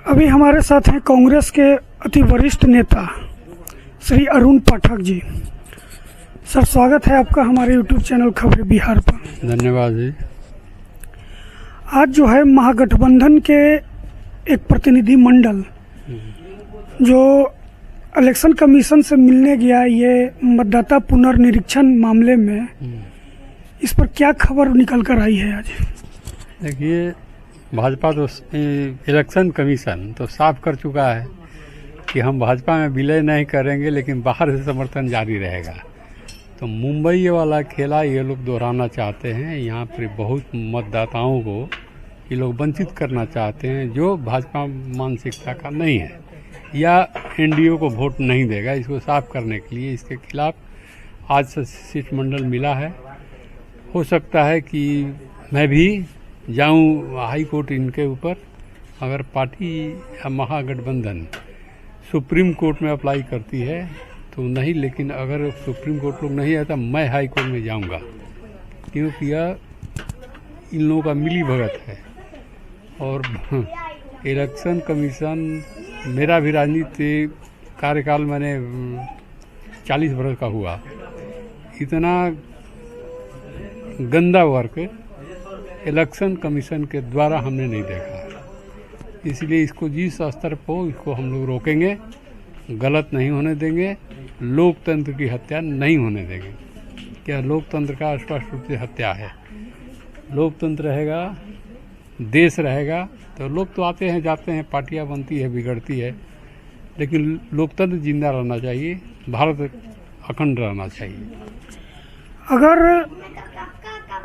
अभी हमारे साथ हैं कांग्रेस के अति वरिष्ठ नेता श्री अरुण पाठक जी। सर, स्वागत है आपका हमारे यूट्यूब चैनल खबरें बिहार पर। धन्यवाद जी। आज जो है महागठबंधन के एक प्रतिनिधि मंडल जो इलेक्शन कमीशन से मिलने गया ये मतदाता पुनर्निरीक्षण मामले में, इस पर क्या खबर निकल कर आई है आज? देखिए, भाजपा तो इलेक्शन कमीशन तो साफ कर चुका है कि हम भाजपा में विलय नहीं करेंगे, लेकिन बाहर से समर्थन जारी रहेगा। तो मुंबई वाला खेला ये लोग दोहराना चाहते हैं। यहाँ पर बहुत मतदाताओं को ये लोग वंचित करना चाहते हैं जो भाजपा मानसिकता का नहीं है या एनडीए को वोट नहीं देगा। इसको साफ करने के लिए इसके खिलाफ आज से शिष्टमंडल मिला है। हो सकता है कि मैं भी जाऊं हाई कोर्ट इनके ऊपर, अगर पार्टी या महागठबंधन सुप्रीम कोर्ट में अप्लाई करती है तो नहीं, लेकिन अगर सुप्रीम कोर्ट लोग नहीं आता मैं हाई कोर्ट में जाऊंगा, क्योंकि यह इन लोगों का मिली भगत है। और इलेक्शन कमीशन, मेरा भी राजनीति कार्यकाल मैंने 40 वर्ष का हुआ, इतना गंदा वर्क इलेक्शन कमीशन के द्वारा हमने नहीं देखा। इसलिए इसको जिस स्तर पर इसको हम लोग रोकेंगे, गलत नहीं होने देंगे, लोकतंत्र की हत्या नहीं होने देंगे। क्या लोकतंत्र का स्पष्ट रूप से हत्या है? लोकतंत्र रहेगा, देश रहेगा तो लोग तो आते हैं जाते हैं, पार्टियां बनती है बिगड़ती है, लेकिन लोकतंत्र जिंदा रहना चाहिए, भारत अखंड रहना चाहिए। अगर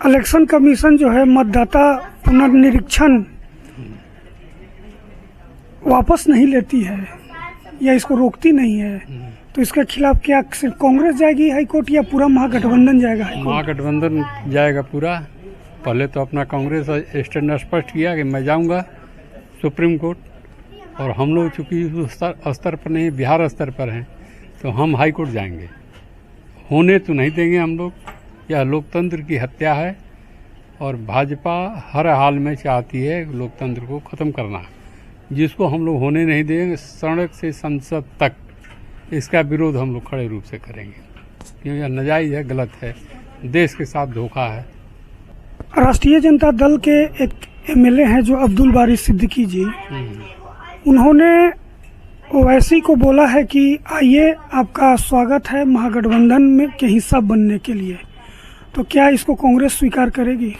इलेक्शन कमीशन जो है मतदाता पुनर्निरीक्षण वापस नहीं लेती है या इसको रोकती नहीं है, तो इसके खिलाफ क्या सिर्फ कांग्रेस जाएगी हाई कोर्ट या पूरा महागठबंधन जाएगा हाई कोर्ट? महागठबंधन जाएगा पूरा। पहले तो अपना कांग्रेस स्टैंड स्पष्ट किया कि मैं जाऊंगा सुप्रीम कोर्ट, और हम लोग चूंकि उस स्तर पर नहीं, बिहार स्तर पर हैं, तो हम हाई कोर्ट जाएंगे। होने तो नहीं देंगे हम लोग। यह लोकतंत्र की हत्या है और भाजपा हर हाल में चाहती है लोकतंत्र को खत्म करना, जिसको हम लोग होने नहीं देंगे। सड़क से संसद तक इसका विरोध हम लोग खड़े रूप से करेंगे, क्योंकि यह नाजायज है, गलत है, देश के साथ धोखा है। राष्ट्रीय जनता दल के एक एमएलए हैं जो अब्दुल बारी सिद्दीकी जी, उन्होंने ओवैसी को बोला है कि आइए आपका स्वागत है महागठबंधन में के हिस्सा बनने के लिए, तो क्या इसको कांग्रेस स्वीकार करेगी?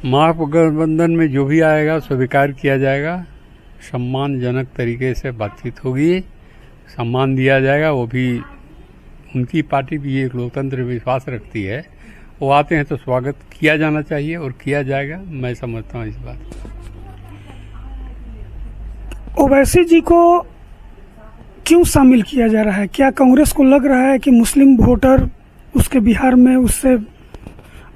महागठबंधन में जो भी आएगा स्वीकार किया जाएगा। सम्मानजनक तरीके से बातचीत होगी, सम्मान दिया जाएगा। वो भी उनकी पार्टी भी एक लोकतंत्र में विश्वास रखती है, वो आते हैं तो स्वागत किया जाना चाहिए और किया जाएगा। मैं समझता हूँ इस बात। ओवैसी जी को क्यों शामिल किया जा रहा है? क्या कांग्रेस को लग रहा है कि मुस्लिम वोटर उसके बिहार में उससे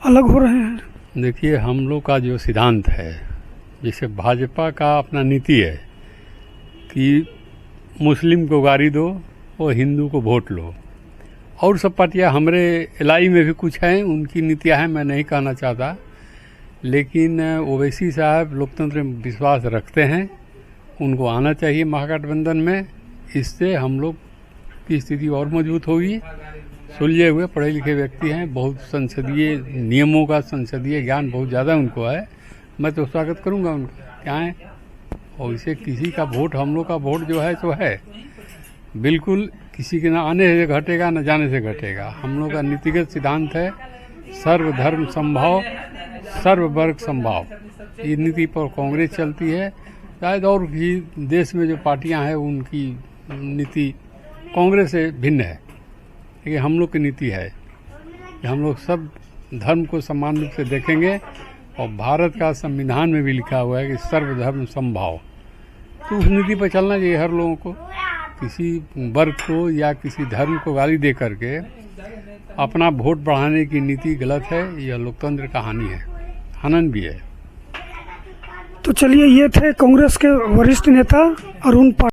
अलग हो रहे हैं? देखिए, हम लोग का जो सिद्धांत है, जैसे भाजपा का अपना नीति है कि मुस्लिम को गाड़ी दो और हिंदू को वोट लो, और सब पार्टियां, हमारे एलआई में भी कुछ हैं, उनकी नीतियां हैं, मैं नहीं कहना चाहता, लेकिन ओवैसी साहब लोकतंत्र में विश्वास रखते हैं, उनको आना चाहिए महागठबंधन में। इससे हम लोग की स्थिति और मजबूत होगी। सुलझे हुए पढ़े लिखे व्यक्ति हैं, बहुत संसदीय नियमों का, संसदीय ज्ञान बहुत ज़्यादा उनको है। मैं तो स्वागत करूंगा उनका, क्या है। और इसे किसी का वोट, हम लोग का वोट जो है तो है, बिल्कुल किसी के ना आने से घटेगा ना जाने से घटेगा। हम लोग का नीतिगत सिद्धांत है सर्वधर्म समभाव, सर्ववर्ग समभाव। ये नीति पर कांग्रेस चलती है। शायद और भी देश में जो पार्टियां हैं उनकी नीति कांग्रेस से भिन्न है, लेकिन हम लोग की नीति है कि हम लोग सब धर्म को समान रूप से देखेंगे, और भारत का संविधान में भी लिखा हुआ है कि सर्वधर्म समभाव। तो उस नीति पर चलना चाहिए हर लोगों को। किसी वर्ग को या किसी धर्म को गाली दे करके अपना वोट बढ़ाने की नीति गलत है। यह लोकतंत्र का हानि है, हनन भी है। तो चलिए, ये थे कांग्रेस के वरिष्ठ नेता अरुण पाठक।